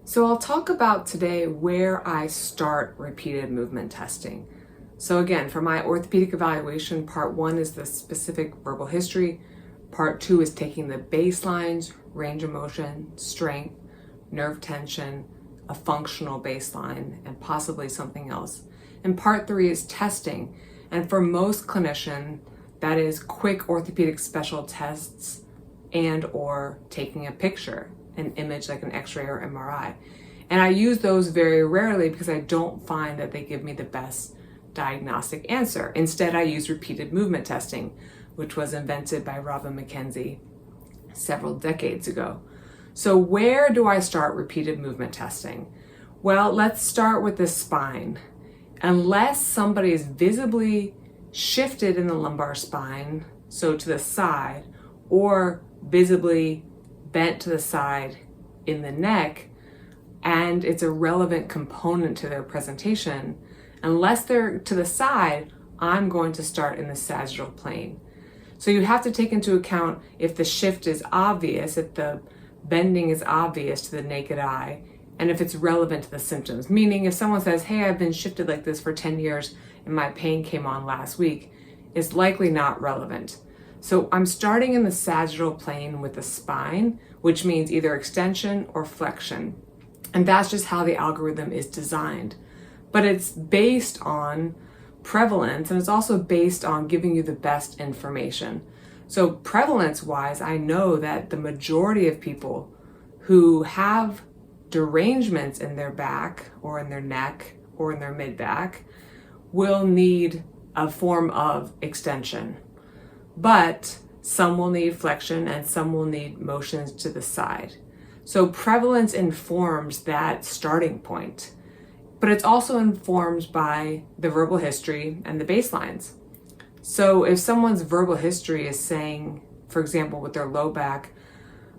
So I'll talk about today where I start repeated movement testing. So again, for my orthopedic evaluation, part one is the specific verbal history. Part two is taking the baselines, range of motion, strength, nerve tension, a functional baseline, and possibly something else. And part three is testing. And for most clinicians, that is quick orthopedic special tests and or taking a picture, an image like an x-ray or MRI. And I use those very rarely because I don't find that they give me the best diagnostic answer. Instead, I use repeated movement testing, which was invented by Robin McKenzie several decades ago. So where do I start repeated movement testing? Well, let's start with the spine. Unless somebody is visibly shifted in the lumbar spine, so to the side, or visibly bent to the side in the neck, and it's a relevant component to their presentation, unless they're to the side, I'm going to start in the sagittal plane. So you have to take into account if the shift is obvious, if the bending is obvious to the naked eye, and if it's relevant to the symptoms. Meaning if someone says, hey, I've been shifted like this for 10 years and my pain came on last week, it's likely not relevant. So I'm starting in the sagittal plane with the spine, which means either extension or flexion. And that's just how the algorithm is designed. But it's based on prevalence, and it's also based on giving you the best information. So prevalence-wise, I know that the majority of people who have derangements in their back or in their neck or in their mid-back will need a form of extension. But some will need flexion and some will need motions to the side. So prevalence informs that starting point, but it's also informed by the verbal history and the baselines. So if someone's verbal history is saying, for example, with their low back,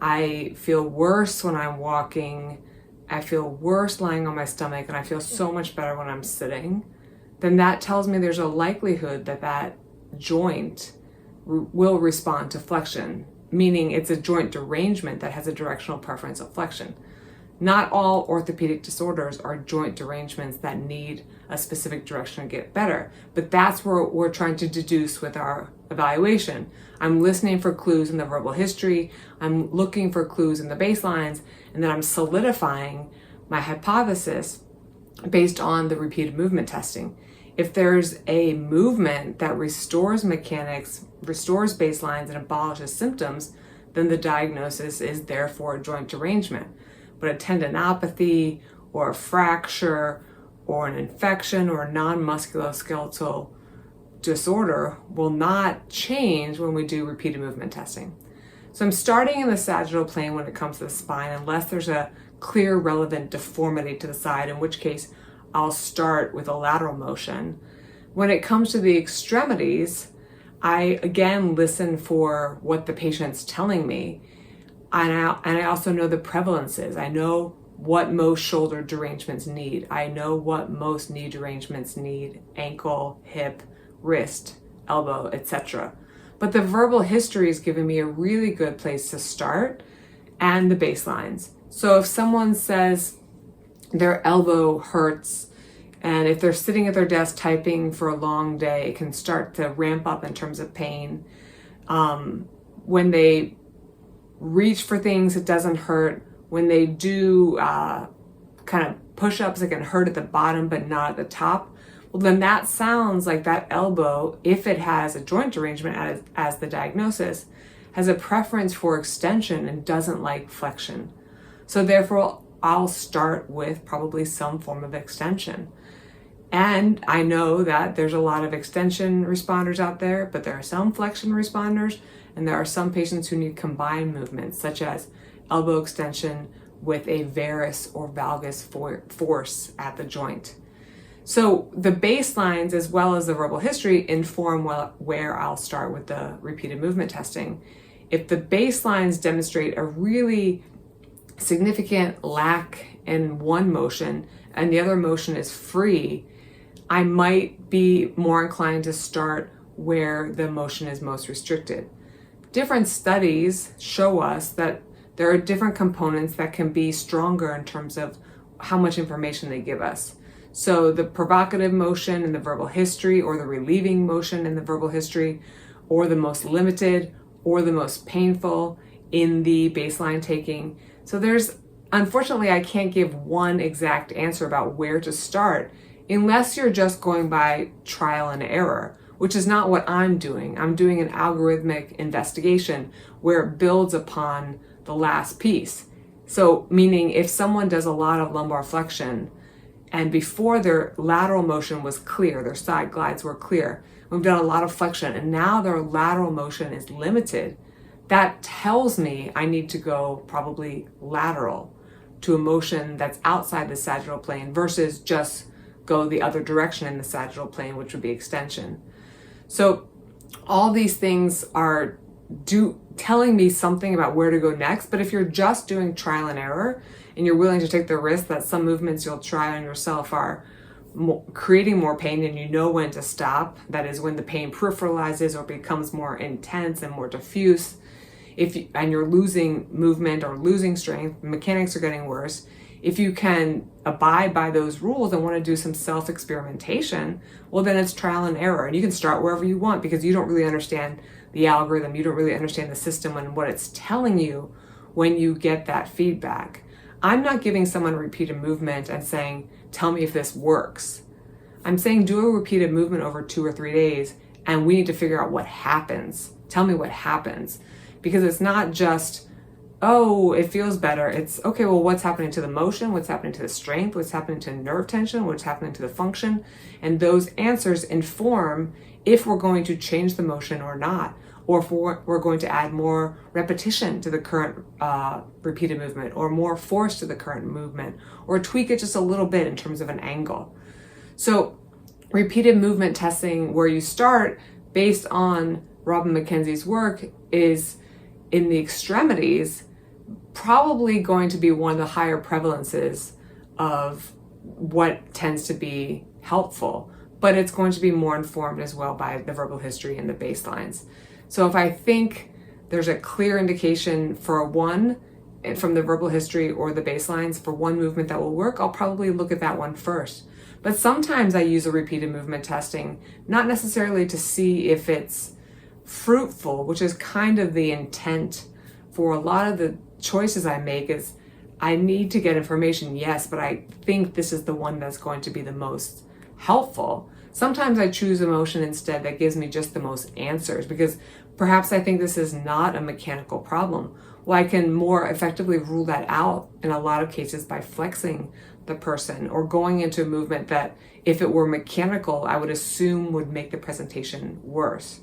I feel worse when I'm walking, I feel worse lying on my stomach, and I feel so much better when I'm sitting, then that tells me there's a likelihood that that joint will respond to flexion, meaning it's a joint derangement that has a directional preference of flexion. Not all orthopedic disorders are joint derangements that need a specific direction to get better, but that's where we're trying to deduce with our evaluation. I'm listening for clues in the verbal history, I'm looking for clues in the baselines, and then I'm solidifying my hypothesis based on the repeated movement testing. If there's a movement that restores mechanics, restores baselines, and abolishes symptoms, then the diagnosis is therefore a joint derangement. But a tendinopathy or a fracture or an infection or a non-musculoskeletal disorder will not change when we do repeated movement testing. So I'm starting in the sagittal plane when it comes to the spine, unless there's a clear relevant deformity to the side, in which case I'll start with a lateral motion. When it comes to the extremities, I again listen for what the patient's telling me. And I also know the prevalences. I know what most shoulder derangements need. I know what most knee derangements need: ankle, hip, wrist, elbow, etc. But the verbal history is giving me a really good place to start, and the baselines. So if someone says their elbow hurts, and if they're sitting at their desk typing for a long day, it can start to ramp up in terms of pain. When they reach for things, it doesn't hurt. When they do kind of push-ups, it can hurt at the bottom but not at the top. Well, then that sounds like that elbow, if it has a joint derangement as the diagnosis, has a preference for extension and doesn't like flexion. So therefore, I'll start with probably some form of extension. And I know that there's a lot of extension responders out there, but there are some flexion responders, and there are some patients who need combined movements, such as elbow extension with a varus or valgus force at the joint. So the baselines, as well as the verbal history, inform where I'll start with the repeated movement testing. If the baselines demonstrate a really significant lack in one motion and the other motion is free, I might be more inclined to start where the motion is most restricted. Different studies show us that there are different components that can be stronger in terms of how much information they give us. So the provocative motion in the verbal history, or the relieving motion in the verbal history, or the most limited or the most painful in the baseline taking. So unfortunately, I can't give one exact answer about where to start unless you're just going by trial and error, which is not what I'm doing. I'm doing an algorithmic investigation where it builds upon the last piece. So meaning if someone does a lot of lumbar flexion and before their lateral motion was clear, their side glides were clear, we've done a lot of flexion and now their lateral motion is limited, that tells me I need to go probably lateral to a motion that's outside the sagittal plane versus just go the other direction in the sagittal plane, which would be extension. So all these things are telling me something about where to go next. But if you're just doing trial and error and you're willing to take the risk that some movements you'll try on yourself are creating more pain and you know when to stop, that is when the pain peripheralizes or becomes more intense and more diffuse, and you're losing movement or losing strength, mechanics are getting worse, if you can abide by those rules and want to do some self-experimentation, well, then it's trial and error. And you can start wherever you want because you don't really understand the algorithm. You don't really understand the system and what it's telling you when you get that feedback. I'm not giving someone a repeated movement and saying, tell me if this works. I'm saying do a repeated movement over 2 or 3 days and we need to figure out what happens. Tell me what happens. Because it's not just, oh, it feels better. It's, okay, well, what's happening to the motion? What's happening to the strength? What's happening to nerve tension? What's happening to the function? And those answers inform if we're going to change the motion or not, or if we're going to add more repetition to the current repeated movement, or more force to the current movement, or tweak it just a little bit in terms of an angle. So repeated movement testing, where you start based on Robin McKenzie's work, is in the extremities, probably going to be one of the higher prevalences of what tends to be helpful, but it's going to be more informed as well by the verbal history and the baselines. So if I think there's a clear indication for one from the verbal history or the baselines for one movement that will work, I'll probably look at that one first. But sometimes I use a repeated movement testing, not necessarily to see if it's fruitful, which is kind of the intent for a lot of the choices I make, is I need to get information, yes, but I think this is the one that's going to be the most helpful. Sometimes I choose a motion instead that gives me just the most answers because perhaps I think this is not a mechanical problem. Well, I can more effectively rule that out in a lot of cases by flexing the person or going into a movement that if it were mechanical, I would assume would make the presentation worse.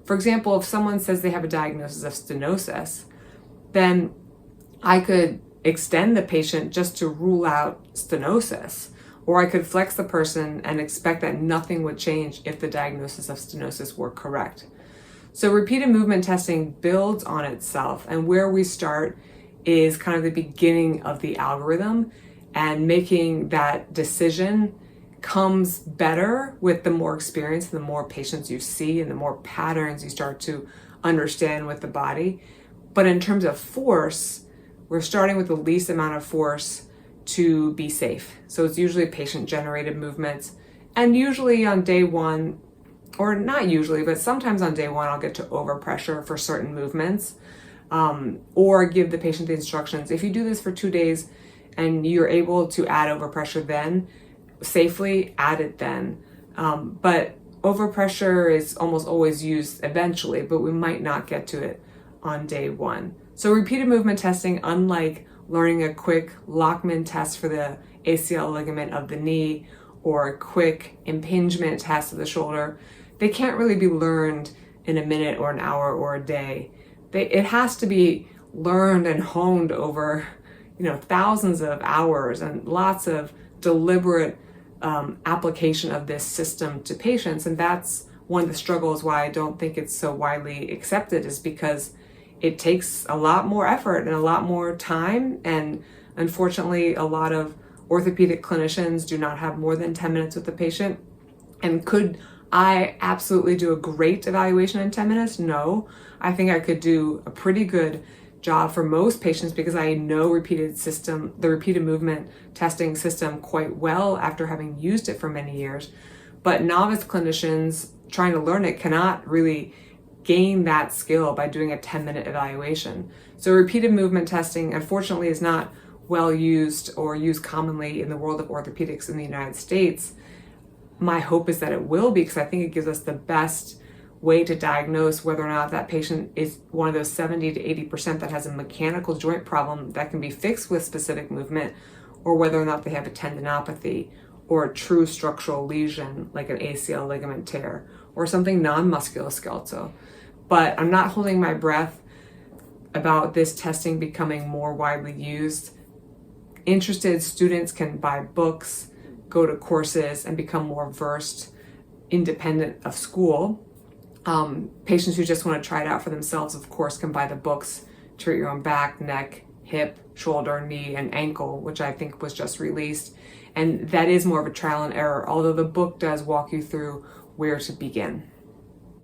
For example, if someone says they have a diagnosis of stenosis, then I could extend the patient just to rule out stenosis, or I could flex the person and expect that nothing would change if the diagnosis of stenosis were correct. So repeated movement testing builds on itself, and where we start is kind of the beginning of the algorithm, and making that decision comes better with the more experience, the more patients you see, and the more patterns you start to understand with the body. But in terms of force, we're starting with the least amount of force to be safe. So it's usually patient-generated movements. And usually on day one, or not usually, but sometimes on day one, I'll get to overpressure for certain movements, or give the patient the instructions. If you do this for 2 days and you're able to add overpressure then, safely, add it then. But overpressure is almost always used eventually, but we might not get to it on day one. So repeated movement testing, unlike learning a quick Lockman test for the ACL ligament of the knee or a quick impingement test of the shoulder, they can't really be learned in a minute or an hour or a day. It has to be learned and honed over, thousands of hours and lots of deliberate application of this system to patients. And that's one of the struggles why I don't think it's so widely accepted, is because it takes a lot more effort and a lot more time. And unfortunately, a lot of orthopedic clinicians do not have more than 10 minutes with the patient. And could I absolutely do a great evaluation in 10 minutes? No, I think I could do a pretty good job for most patients because I know the repeated movement testing system quite well after having used it for many years. But novice clinicians trying to learn it cannot really gain that skill by doing a 10-minute evaluation. So repeated movement testing, unfortunately, is not well used or used commonly in the world of orthopedics in the United States. My hope is that it will be, because I think it gives us the best way to diagnose whether or not that patient is one of those 70 to 80% that has a mechanical joint problem that can be fixed with specific movement, or whether or not they have a tendinopathy or a true structural lesion like an ACL ligament tear or something non-musculoskeletal. But I'm not holding my breath about this testing becoming more widely used. Interested students can buy books, go to courses, and become more versed independent of school. Patients who just want to try it out for themselves, of course, can buy the books, Treat Your Own Back, Neck, Hip, Shoulder, Knee, and Ankle, which I think was just released. And that is more of a trial and error, although the book does walk you through where to begin.